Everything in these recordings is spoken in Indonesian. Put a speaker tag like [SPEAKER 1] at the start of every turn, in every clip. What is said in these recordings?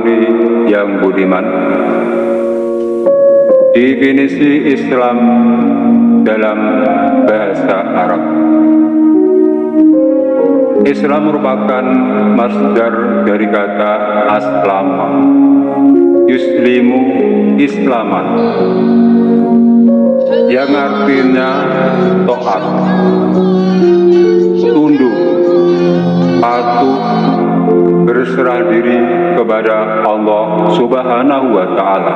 [SPEAKER 1] Penghuni yang budiman. Definisi Islam dalam bahasa Arab. Islam merupakan masdar dari kata aslama, yuslimu islaman, yang artinya taat, tunduk, patuh, berserah diri kepada Allah Subhanahu wa Ta'ala.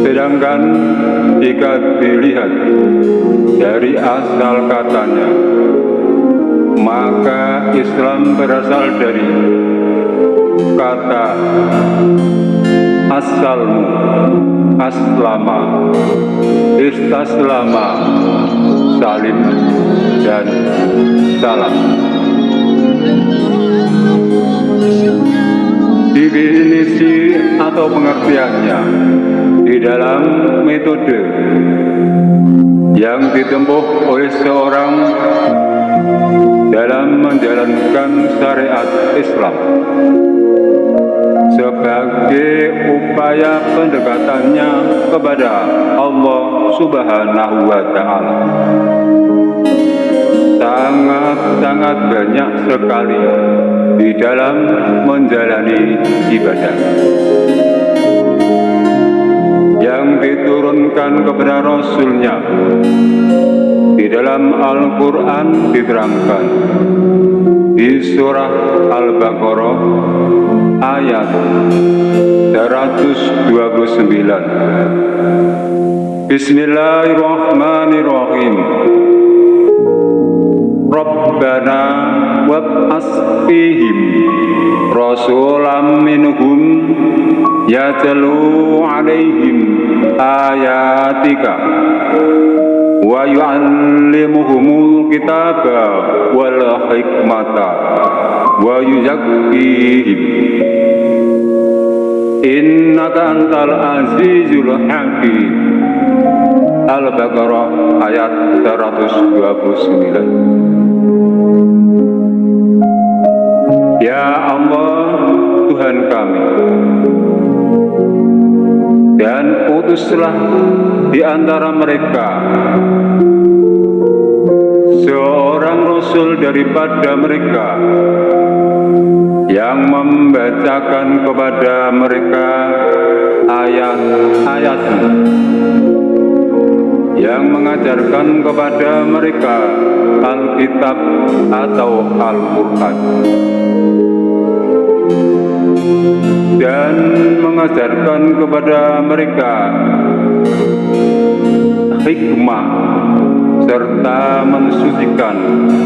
[SPEAKER 1] Sedangkan jika dilihat dari asal katanya, maka Islam berasal dari kata asalmu, aslama, istaslama, salim, dan salam. Definisi atau pengertiannya di dalam metode yang ditempuh oleh seorang dalam menjalankan syariat Islam sebagai upaya pendekatannya kepada Allah Subhanahu wa Ta'ala. Sangat banyak sekali di dalam menjalani ibadah yang diturunkan kepada Rasulnya. Di dalam Al-Quran diterangkan di surah Al-Baqarah ayat 129. Bismillahirrahmanirrahim. Rabbana wab'as fihim rasulam minhum yatlu alaihim ayatika wa yu'allimuhumul kitaba wal hikmata wa yuzakkihim innaka antal azizul hakim. Al-Baqarah ayat 129. Ya Allah, Tuhan kami, dan utuslah di antara mereka seorang Rasul daripada mereka yang membacakan kepada mereka ayat-ayat-Mu, yang mengajarkan kepada mereka Alkitab atau Al-Quran, dan mengajarkan kepada mereka hikmah serta mensucikan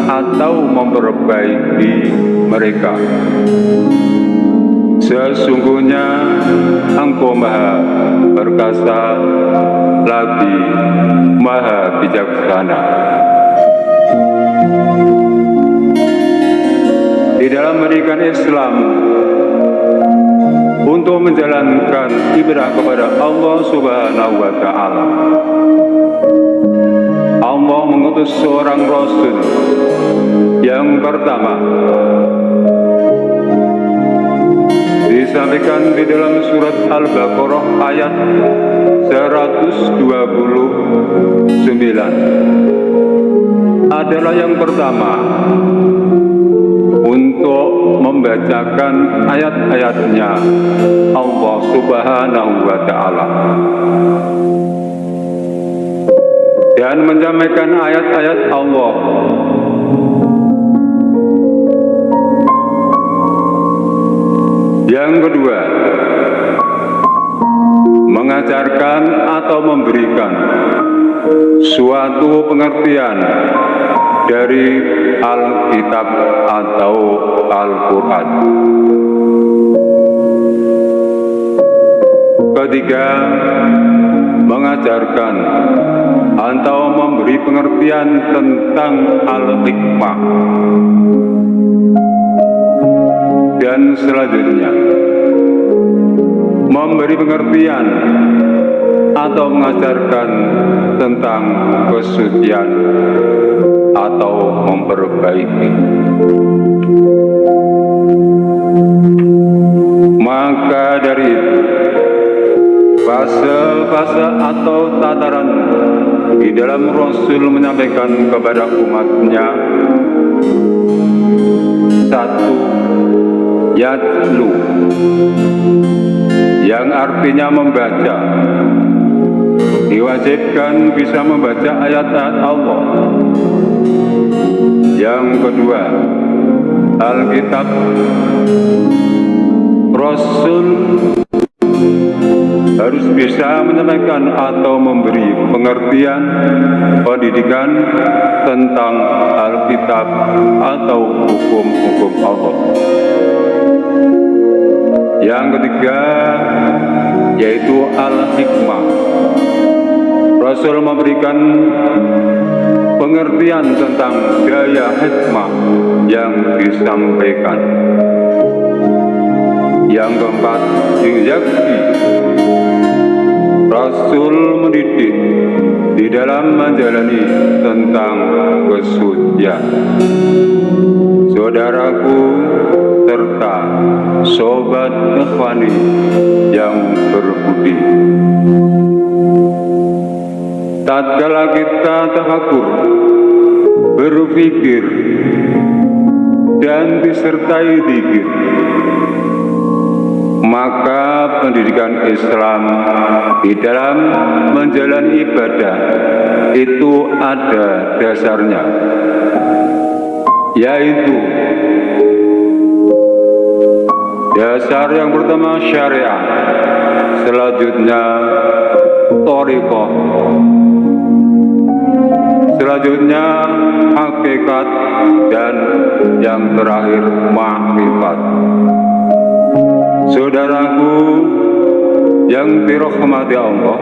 [SPEAKER 1] atau memperbaiki mereka. Sesungguhnya Engkau Maha Perkasa lagi Maha Bijaksana. Di dalam pendidikan Islam untuk menjalankan ibadah kepada Allah Subhanahu wa Ta'ala, Allah mengutus seorang Rasul. Yang pertama disampaikan di dalam surat Al-Baqarah ayat 129 adalah yang pertama untuk membacakan ayat-ayatnya Allah Subhanahu wa Ta'ala dan menyampaikan ayat-ayat Allah. Yang kedua, mengajarkan atau memberikan suatu pengertian dari Alkitab atau Al-Quran. Ketiga, mengajarkan atau memberi pengertian tentang Al-Hikmah. Dan selanjutnya, memberi pengertian atau mengajarkan tentang kesucian atau memperbaiki. fase-fase atau tataran di dalam Rasul menyampaikan kepada umatnya. Satu, yatlu, yang artinya membaca. Diwajibkan bisa membaca ayat-ayat Allah. Yang kedua, Alkitab. Rasul harus bisa menyampaikan atau memberi pengertian pendidikan tentang Alkitab atau hukum-hukum Allah. Yang ketiga yaitu al-hikmah. Rasul memberikan pengertian tentang daya hikmah yang disampaikan. Yang keempat, yuzaki. Rasul mendidik di dalam menjalani tentang kesucian. Saudaraku serta sobat ikhwani yang berbudi, tatkala kita tafakur, berpikir, dan disertai zikir, maka pendidikan Islam di dalam menjalani ibadah itu ada dasarnya, yaitu dasar yang pertama syariat, selanjutnya thariqah, selanjutnya hakikat, dan yang terakhir ma'rifat. Saudaraku yang dirahmati Allah,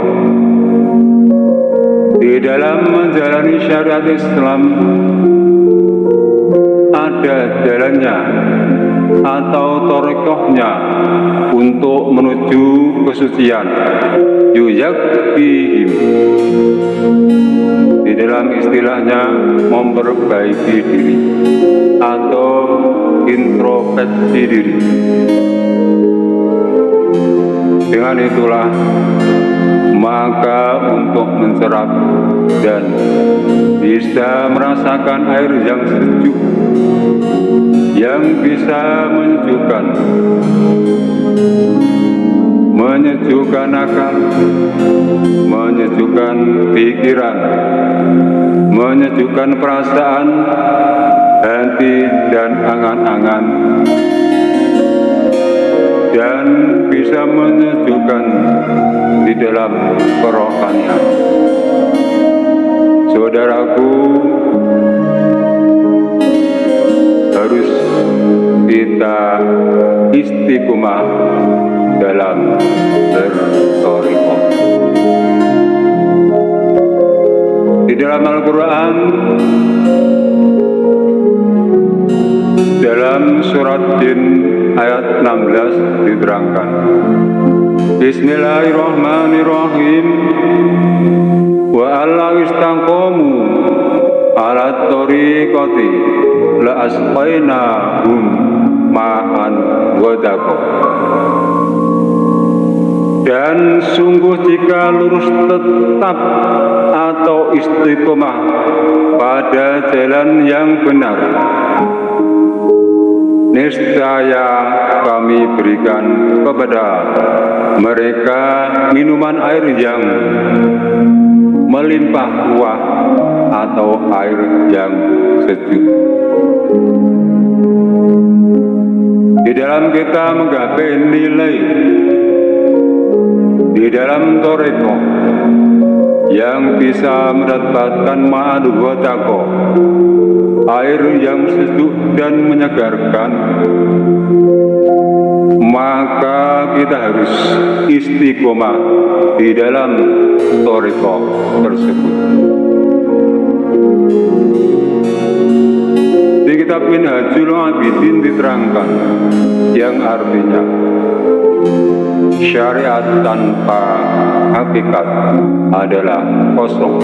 [SPEAKER 1] di dalam menjalani syariat Islam ada jalannya atau thariqahnya untuk menuju kesucian, yuzakihim. Di dalam istilahnya memperbaiki diri atau introspeksi diri. Dengan itulah maka untuk mencerap dan bisa merasakan air yang sejuk, yang bisa menyejukkan akal, menyejukkan pikiran, menyejukkan perasaan, hati dan angan-angan, dan bisa menyejukkan di dalam kerohanian. Saudaraku, harus kita istiqomah dalam berthariqah. Di dalam Al-Quran, dalam surat Jin ayat 16 diterangkan, Bismillahirrahmanirrahim, wa alla istaqamu ala thariqati la asqainahum ma'an ghadaqa. Dan sungguh jika lurus tetap atau istiqomah pada jalan yang benar, niscaya kami berikan kepada mereka minuman air yang melimpah ruah atau air yang sejuk. Di dalam kita menggapai nilai di dalam thariqah yang bisa mendapatkan ma'ad ghadaqa, air yang sejuk dan menyegarkan, maka kita harus istiqomah di dalam thariqah tersebut. Di kitab Minhajul Abidin diterangkan yang artinya syariat tanpa hakikat adalah kosong.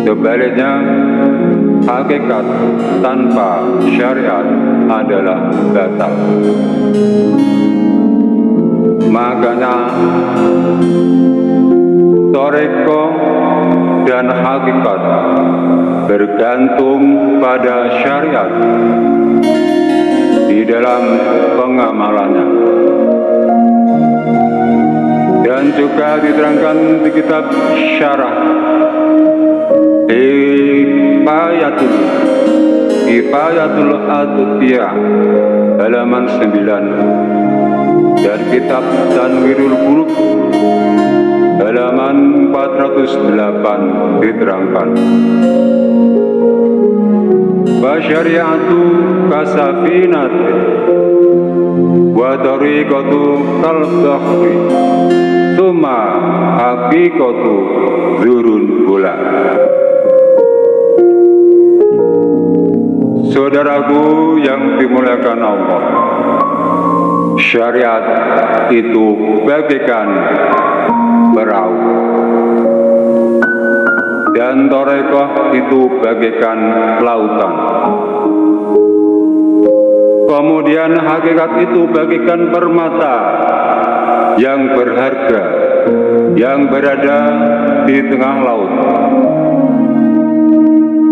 [SPEAKER 1] Sebaliknya, hakikat tanpa syariat adalah batal. Makanya toreko dan hakikat bergantung pada syariat di dalam pengamalannya, dan juga diterangkan di kitab Syarah Kifayatul Atutiyah halaman 9, dan kitab Tanwirul Qulub halaman 408 diterangkan, Basyariatu kasafinat wa tariqatu kalbahri summa haqiqatu dzurun bola. Saudaraku yang dimuliakan Allah, syariat itu bagaikan perahu, dan torekoh itu bagaikan lautan. Kemudian hakikat itu bagaikan permata yang berharga yang berada di tengah laut.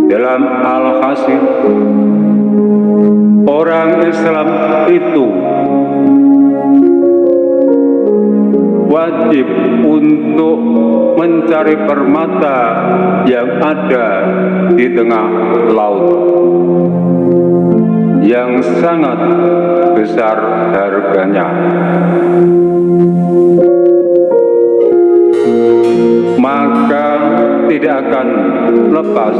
[SPEAKER 1] Dalam Al-Hasil, orang Islam itu wajib untuk mencari permata yang ada di tengah laut, yang sangat besar harganya. Maka tidak akan lepas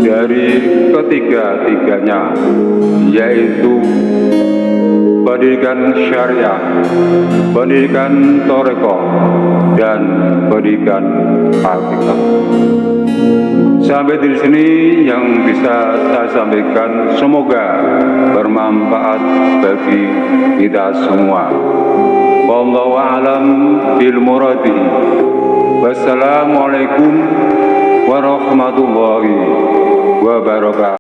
[SPEAKER 1] dari ketiga-tiganya, yaitu pendidikan syariah, pendidikan torekoh, dan pendidikan hakikat. Sampai di sini yang bisa saya sampaikan, semoga bermanfaat bagi kita semua. Wallahu a'lam bil muradi. Wassalamualaikum warahmatullahi wabarakatuh.